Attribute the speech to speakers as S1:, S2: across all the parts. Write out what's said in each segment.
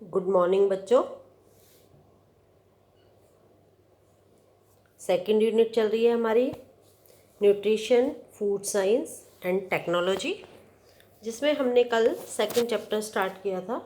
S1: Good morning बच्चों। Second unit चल रही है हमारी nutrition, food science and technology, जिसमें हमने कल सेकंड चैप्टर स्टार्ट किया था।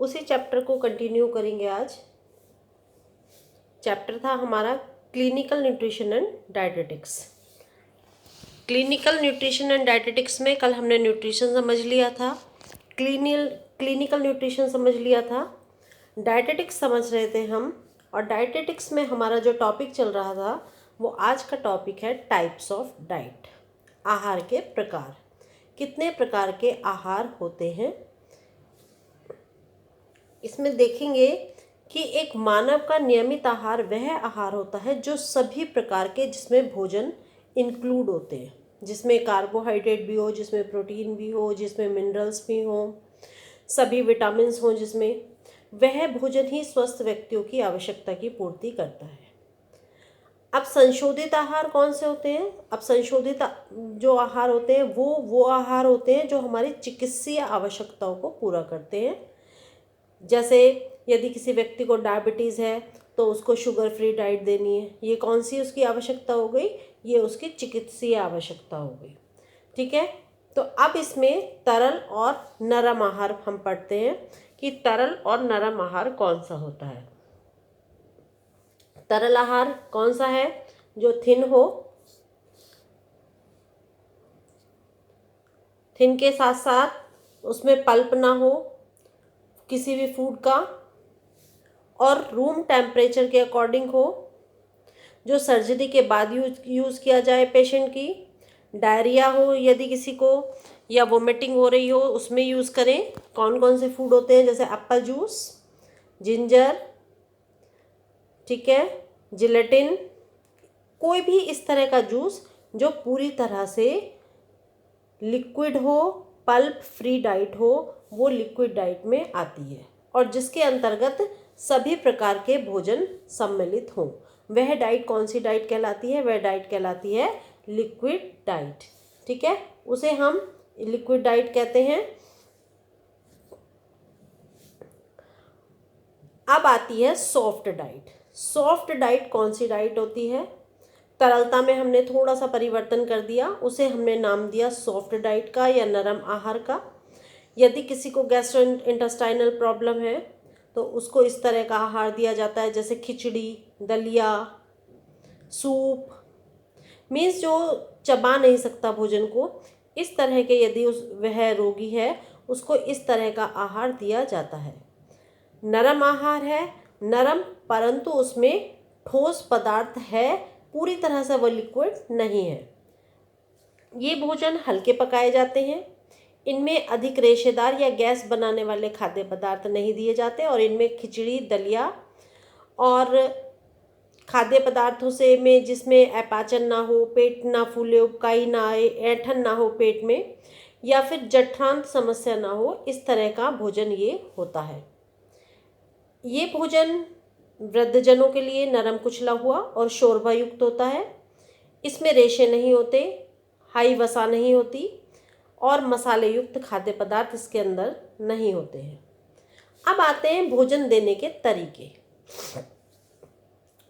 S1: उसी चैप्टर को कंटिन्यू करेंगे आज। चैप्टर था हमारा clinical nutrition and dietetics. Clinical nutrition and dietetics में कल हमने न्यूट्रिशन समझ लिया था, क्लिनिकल न्यूट्रिशन समझ लिया था, डाइटेटिक्स समझ रहे थे हम। और डाइटेटिक्स में हमारा जो टॉपिक चल रहा था वो आज का टॉपिक है टाइप्स ऑफ डाइट, आहार के प्रकार। कितने प्रकार के आहार होते हैं इसमें देखेंगे कि एक मानव का नियमित आहार वह आहार होता है जो सभी प्रकार के, जिसमें भोजन इंक्लूड होते हैं, जिसमें कार्बोहाइड्रेट भी हो, जिसमें प्रोटीन भी हो, जिसमें मिनरल्स भी हो, सभी विटामिन्स हों, जिसमें वह भोजन ही स्वस्थ व्यक्तियों की आवश्यकता की पूर्ति करता है। अब संशोधित आहार कौन से होते हैं? अब संशोधित जो आहार होते हैं वो आहार होते हैं जो हमारी चिकित्सीय आवश्यकताओं को पूरा करते हैं। जैसे यदि किसी व्यक्ति को डायबिटीज़ है तो उसको शुगर फ्री डाइट देनी है। ये कौन सी उसकी आवश्यकता हो गई? ये उसकी चिकित्सीय आवश्यकता हो गई। ठीक है, तो अब इसमें तरल और नरम आहार हम पढ़ते हैं कि तरल और नरम आहार कौन सा होता है। तरल आहार कौन सा है? जो थिन हो, थिन के साथ साथ उसमें पल्प ना हो किसी भी फूड का, और रूम टेम्परेचर के अकॉर्डिंग हो, जो सर्जरी के बाद यूज़ किया जाए पेशेंट की। डायरिया हो यदि किसी को, या वोमिटिंग हो रही हो, उसमें यूज़ करें। कौन कौन से फूड होते हैं? जैसे एप्पल जूस, जिंजर, ठीक है, जिलेटिन, कोई भी इस तरह का जूस जो पूरी तरह से लिक्विड हो, पल्प फ्री डाइट हो, वो लिक्विड डाइट में आती है और जिसके अंतर्गत सभी प्रकार के भोजन सम्मिलित हों। वह डाइट कौन सी डाइट कहलाती है? वह डाइट कहलाती है लिक्विड डाइट। ठीक है, उसे हम लिक्विड डाइट कहते हैं। अब आती है सॉफ्ट डाइट। सॉफ्ट डाइट कौन सी डाइट होती है? तरलता में हमने थोड़ा सा परिवर्तन कर दिया, उसे हमने नाम दिया सॉफ्ट डाइट का या नरम आहार का। यदि किसी को गैस्ट्रो इंटेस्टाइनल प्रॉब्लम है तो उसको इस तरह का आहार दिया जाता है, जैसे खिचड़ी, दलिया, सूप, मीन्स जो चबा नहीं सकता भोजन को, इस तरह के यदि वह रोगी है उसको इस तरह का आहार दिया जाता है। नरम आहार है, नरम परंतु उसमें ठोस पदार्थ है, पूरी तरह से वह लिक्विड नहीं है। ये भोजन हल्के पकाए जाते हैं, इनमें अधिक रेशेदार या गैस बनाने वाले खाद्य पदार्थ नहीं दिए जाते, और इनमें खिचड़ी, दलिया और खाद्य पदार्थों से में जिसमें अपाचन ना हो, पेट ना फूले, उबकाई ना आए, ऐंठन ना हो पेट में, या फिर जठरांत समस्या ना हो, इस तरह का भोजन ये होता है। ये भोजन वृद्धजनों के लिए नरम कुचला हुआ और शोरबा युक्त होता है। इसमें रेशे नहीं होते, हाई वसा नहीं होती और मसाले युक्त खाद्य पदार्थ इसके अंदर नहीं होते हैं। अब आते हैं भोजन देने के तरीके।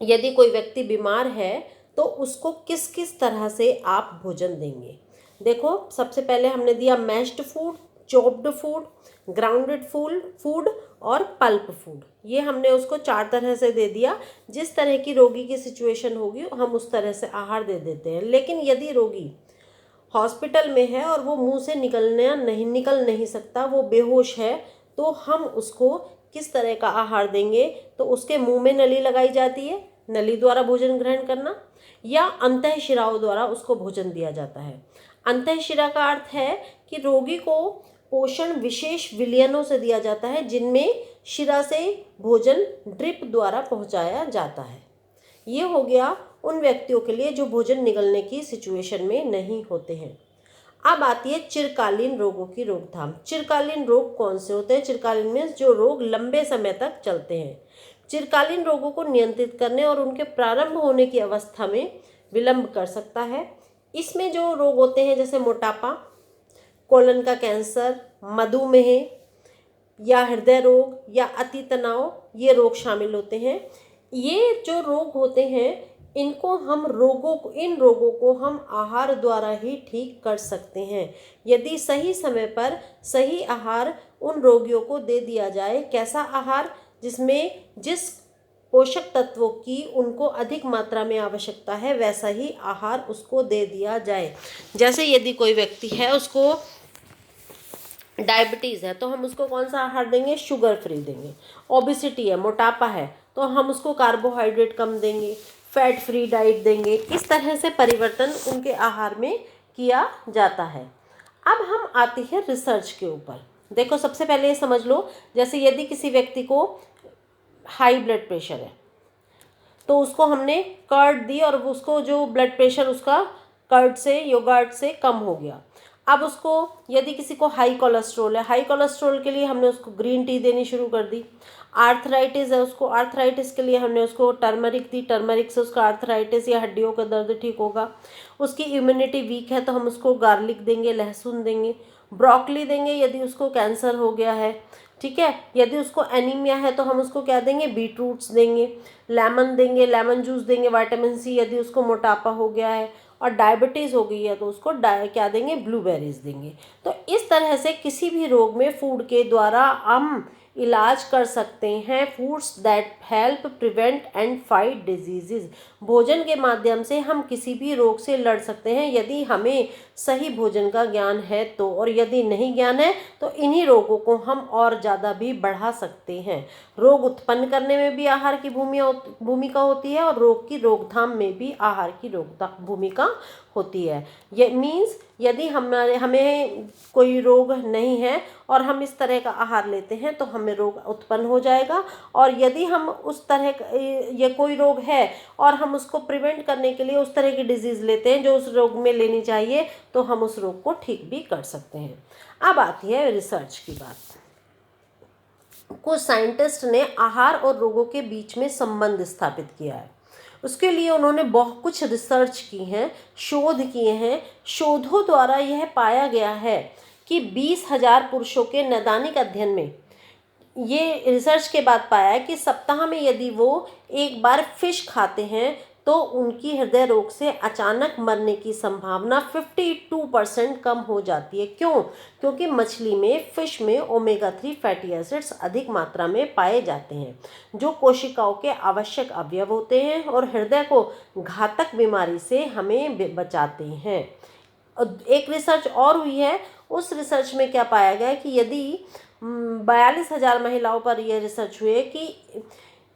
S1: यदि कोई व्यक्ति बीमार है तो उसको किस किस तरह से आप भोजन देंगे? देखो, सबसे पहले हमने दिया mashed food, chopped food, grounded food और पल्प फूड। ये हमने उसको 4 तरह से दे दिया। जिस तरह की रोगी की सिचुएशन होगी हम उस तरह से आहार दे देते हैं। लेकिन यदि रोगी हॉस्पिटल में है और वो मुंह से निकल नहीं सकता, वो बेहोश है, तो हम उसको किस तरह का आहार देंगे? तो उसके मुंह में नली लगाई जाती है, नली द्वारा भोजन ग्रहण करना, या अंतःशिराओं द्वारा उसको भोजन दिया जाता है। अंतःशिरा का अर्थ है कि रोगी को पोषण विशेष विलयनों से दिया जाता है, जिनमें शिरा से भोजन ड्रिप द्वारा पहुंचाया जाता है। ये हो गया उन व्यक्तियों के लिए जो भोजन निगलने की सिचुएशन में नहीं होते हैं। अब आती है चिरकालीन रोगों की रोकथाम। चिरकालीन रोग कौन से होते हैं? चिरकालीन मीन्स जो रोग लंबे समय तक चलते हैं। चिरकालीन रोगों को नियंत्रित करने और उनके प्रारंभ होने की अवस्था में विलंब कर सकता है। इसमें जो रोग होते हैं जैसे मोटापा, कोलन का कैंसर, मधुमेह, या हृदय रोग या अति तनाव, ये रोग शामिल होते हैं। ये जो रोग होते हैं इन रोगों को हम आहार द्वारा ही ठीक कर सकते हैं, यदि सही समय पर सही आहार उन रोगियों को दे दिया जाए। कैसा आहार? जिसमें जिस पोषक तत्वों की उनको अधिक मात्रा में आवश्यकता है वैसा ही आहार उसको दे दिया जाए। जैसे यदि कोई व्यक्ति है, उसको डायबिटीज़ है, तो हम उसको कौन सा आहार देंगे? शुगर फ्री देंगे। ओबिसिटी है, मोटापा है, तो हम उसको कार्बोहाइड्रेट कम देंगे, फैट फ्री डाइट देंगे। इस तरह से परिवर्तन उनके आहार में किया जाता है। अब हम आते हैं रिसर्च के ऊपर। देखो, सबसे पहले ये समझ लो, जैसे यदि किसी व्यक्ति को हाई ब्लड प्रेशर है तो उसको हमने कर्ड दी और उसको जो ब्लड प्रेशर उसका कर्ड से, योगर्ट से कम हो गया। अब उसको, यदि किसी को हाई कोलेस्ट्रॉल है, हाई कोलेस्ट्रॉल के लिए हमने उसको ग्रीन टी देनी शुरू कर दी। आर्थराइटिस है, उसको आर्थराइटिस के लिए हमने उसको टर्मरिक दी, टर्मरिक से उसका आर्थराइटिस या हड्डियों का दर्द ठीक होगा। उसकी इम्यूनिटी वीक है तो हम उसको गार्लिक देंगे, लहसुन देंगे, ब्रोकली देंगे यदि उसको कैंसर हो गया है, ठीक है। यदि उसको एनीमिया है तो हम उसको क्या देंगे? बीटरूट्स देंगे, लेमन देंगे, लेमन जूस देंगे, विटामिन सी। यदि उसको मोटापा हो गया है और डायबिटीज़ हो गई है तो उसको क्या देंगे? ब्लूबेरीज देंगे। तो इस तरह से किसी भी रोग में फूड के द्वारा हम इलाज कर सकते हैं। Foods that help prevent and fight diseases. भोजन के माध्यम से हम किसी भी रोग से लड़ सकते हैं यदि हमें सही भोजन का ज्ञान है तो, और यदि नहीं ज्ञान है तो इन्हीं रोगों को हम और ज़्यादा भी बढ़ा सकते हैं। रोग उत्पन्न करने में भी आहार की भूमिका होती है और रोग की रोकथाम में भी आहार की भूमिका होती है। ये मीन्स यदि हमें कोई रोग नहीं है और हम इस तरह का आहार लेते हैं तो हमें रोग उत्पन्न हो जाएगा, और यदि हम उस तरह ये कोई रोग है और हम उसको प्रिवेंट करने के लिए उस तरह की डिजीज़ लेते हैं जो उस रोग में लेनी चाहिए तो हम उस रोग को ठीक भी कर सकते हैं। अब आती है रिसर्च की बात। कुछ साइंटिस्ट ने आहार और रोगों के बीच में संबंध स्थापित किया है। उसके लिए उन्होंने बहुत कुछ रिसर्च की हैं, शोध किए हैं। शोधों द्वारा यह पाया गया है कि 20,000 पुरुषों के नैदानिक अध्ययन में ये रिसर्च के बाद पाया है कि सप्ताह में यदि वो एक बार फिश खाते हैं तो उनकी हृदय रोग से अचानक मरने की संभावना 52% कम हो जाती है। क्यों? क्योंकि मछली में, फिश में ओमेगा 3 फैटी एसिड्स अधिक मात्रा में पाए जाते हैं जो कोशिकाओं के आवश्यक अवयव होते हैं और हृदय को घातक बीमारी से हमें बचाते हैं। एक रिसर्च और हुई है, उस रिसर्च में क्या पाया गया कि यदि 42,000 महिलाओं पर यह रिसर्च हुए कि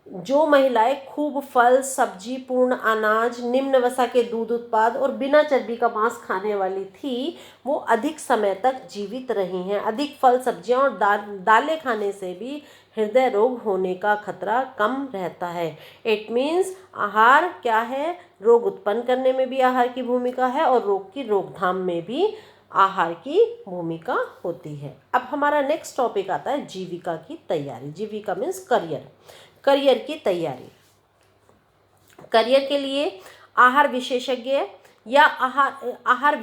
S1: जो महिलाएं खूब फल, सब्जी, पूर्ण अनाज, निम्न वसा के दूध उत्पाद और बिना चर्बी का मांस खाने वाली थी, वो अधिक समय तक जीवित रही हैं। अधिक फल, सब्जियां और दालें खाने से भी हृदय रोग होने का खतरा कम रहता है। इट मीन्स आहार क्या है? रोग उत्पन्न करने में भी आहार की भूमिका है और रोग की रोकथाम में भी आहार की भूमिका होती है। अब हमारा नेक्स्ट टॉपिक आता है जीविका की तैयारी। जीविका मीन्स करियर, करियर की तैयारी। करियर के लिए आहार विशेषज्ञ या आहार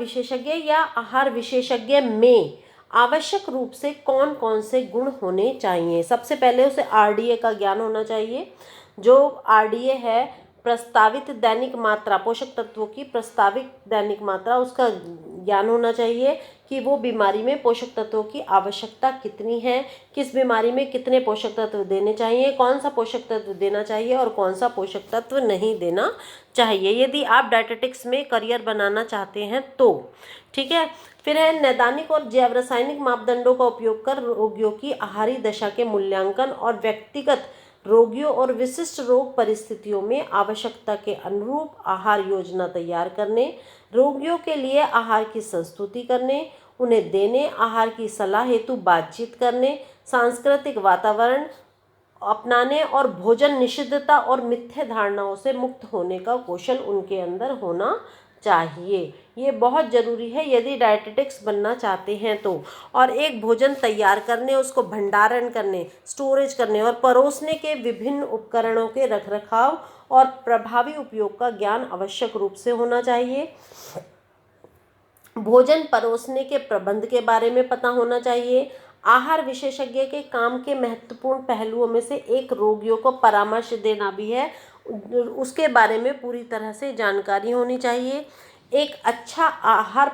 S1: विशेषज्ञ में आवश्यक रूप से कौन कौन से गुण होने चाहिए? सबसे पहले उसे आरडीए का ज्ञान होना चाहिए। जो आरडीए है, प्रस्तावित दैनिक मात्रा, पोषक तत्वों की प्रस्तावित दैनिक मात्रा, उसका ज्ञान होना चाहिए कि वो बीमारी में पोषक तत्वों की आवश्यकता कितनी है, किस बीमारी में कितने पोषक तत्व देने चाहिए, कौन सा पोषक तत्व देना चाहिए और कौन सा पोषक तत्व नहीं देना चाहिए, यदि आप डायटेटिक्स में करियर बनाना चाहते हैं तो, ठीक है। फिर है नैदानिक और जैव रासायनिक मापदंडों का उपयोग कर रोगियों की आहारी दशा के मूल्यांकन और व्यक्तिगत रोगियों और विशिष्ट रोग परिस्थितियों में आवश्यकता के अनुरूप आहार योजना तैयार करने, रोगियों के लिए आहार की संस्तुति करने, उन्हें देने, आहार की सलाह हेतु बातचीत करने, सांस्कृतिक वातावरण अपनाने और भोजन निषिद्धता और मिथ्या धारणाओं से मुक्त होने का कौशल उनके अंदर होना चाहिए। ये बहुत ज़रूरी है यदि डायटेटिक्स बनना चाहते हैं तो। और एक भोजन तैयार करने, उसको भंडारण करने, स्टोरेज करने और परोसने के विभिन्न उपकरणों के रखरखाव और प्रभावी उपयोग का ज्ञान आवश्यक रूप से होना चाहिए। भोजन परोसने के प्रबंध के बारे में पता होना चाहिए। आहार विशेषज्ञ के काम के महत्वपूर्ण पहलुओं में से एक रोगियों को परामर्श देना भी है। उसके बारे में पूरी तरह से जानकारी होनी चाहिए। एक अच्छा आहार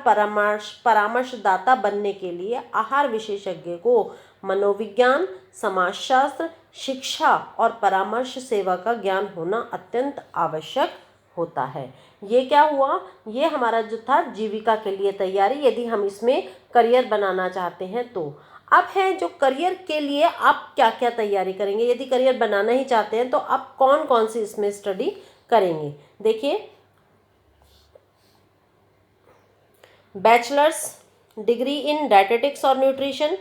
S1: परामर्शदाता बनने के लिए आहार विशेषज्ञ को मनोविज्ञान, समाजशास्त्र, शिक्षा और परामर्श सेवा का ज्ञान होना अत्यंत आवश्यक होता है। ये क्या हुआ, ये हमारा जो था जीविका के लिए तैयारी, यदि हम इसमें करियर बनाना चाहते हैं तो। अब है जो करियर के लिए आप क्या क्या तैयारी करेंगे, यदि करियर बनाना ही चाहते हैं तो आप कौन कौन सी इसमें स्टडी करेंगे। देखिए, बैचलर्स डिग्री इन डायटेटिक्स और न्यूट्रिशन,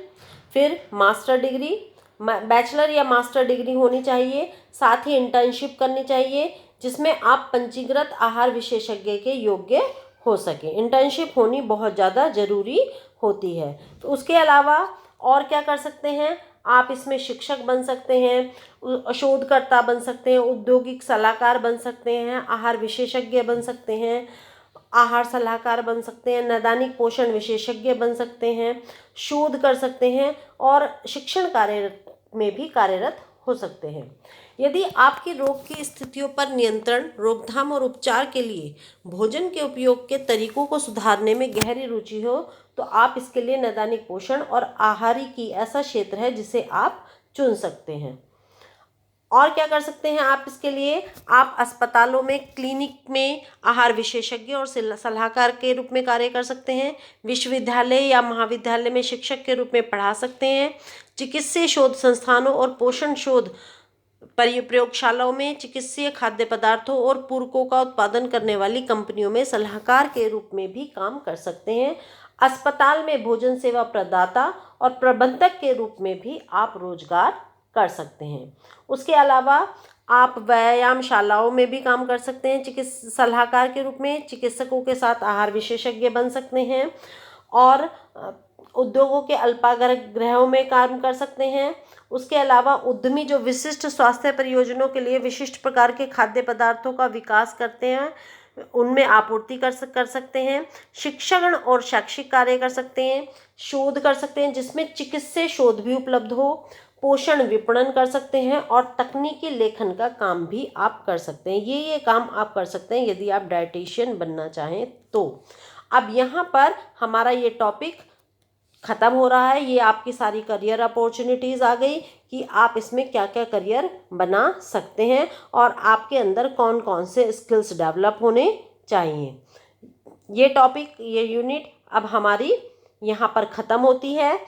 S1: फिर मास्टर डिग्री, बैचलर या मास्टर डिग्री होनी चाहिए। साथ ही इंटर्नशिप करनी चाहिए जिसमें आप पंजीकृत आहार विशेषज्ञ के योग्य हो सके। इंटर्नशिप होनी बहुत ज़्यादा ज़रूरी होती है। तो उसके अलावा और क्या कर सकते हैं, आप इसमें शिक्षक बन सकते हैं, शोधकर्ता बन सकते हैं, औद्योगिक सलाहकार बन सकते हैं, आहार विशेषज्ञ बन सकते हैं, आहार सलाहकार बन सकते हैं, नैदानिक पोषण विशेषज्ञ बन सकते हैं, शोध कर सकते हैं और शिक्षण कार्य में भी कार्यरत हो सकते हैं। यदि आपकी रोग की स्थितियों पर नियंत्रण, रोकथाम और उपचार के लिए भोजन के उपयोग के तरीकों को सुधारने में गहरी रुचि हो तो आप इसके लिए नैदानिक पोषण और आहारिकी ऐसा क्षेत्र है जिसे आप चुन सकते हैं। और क्या कर सकते हैं आप इसके लिए, आप अस्पतालों में, क्लिनिक में आहार विशेषज्ञ और सलाहकार के रूप में कार्य कर सकते हैं। विश्वविद्यालय या महाविद्यालय में शिक्षक के रूप में पढ़ा सकते हैं। चिकित्सीय शोध संस्थानों और पोषण शोध प्रयोगशालाओं में चिकित्सीय खाद्य पदार्थों और पूरकों का उत्पादन करने वाली कंपनियों में सलाहकार के रूप में भी काम कर सकते हैं। अस्पताल में भोजन सेवा प्रदाता और प्रबंधक के रूप में भी आप रोजगार कर सकते हैं। उसके अलावा आप व्यायामशालाओं में भी काम कर सकते हैं सलाहकार के रूप में, चिकित्सकों के साथ आहार विशेषज्ञ बन सकते हैं और उद्योगों के अल्पाहार में काम कर सकते हैं। उसके अलावा उद्यमी जो विशिष्ट स्वास्थ्य परियोजनाओं के लिए विशिष्ट प्रकार के खाद्य पदार्थों का विकास करते हैं उनमें आपूर्ति कर सकते हैं। शिक्षण और शैक्षिक कार्य कर सकते हैं, शोध कर सकते हैं जिसमें चिकित्सीय शोध भी उपलब्ध हो, पोषण विपणन कर सकते हैं और तकनीकी लेखन का काम भी आप कर सकते हैं। ये काम आप कर सकते हैं यदि आप डाइटिशियन बनना चाहें तो। अब यहाँ पर हमारा ये टॉपिक ख़त्म हो रहा है। ये आपकी सारी करियर अपॉर्चुनिटीज़ आ गई कि आप इसमें क्या क्या करियर बना सकते हैं और आपके अंदर कौन कौन से स्किल्स डेवलप होने चाहिए। ये टॉपिक, ये यूनिट अब हमारी यहाँ पर ख़त्म होती है।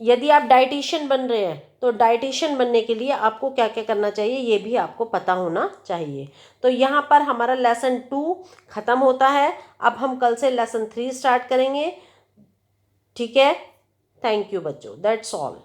S1: यदि आप डाइटिशियन बन रहे हैं तो डाइटिशियन बनने के लिए आपको क्या क्या करना चाहिए ये भी आपको पता होना चाहिए। तो यहाँ पर हमारा लेसन 2 ख़त्म होता है। अब हम कल से लेसन 3 स्टार्ट करेंगे। ठीक है, थैंक यू बच्चों, दैट्स ऑल।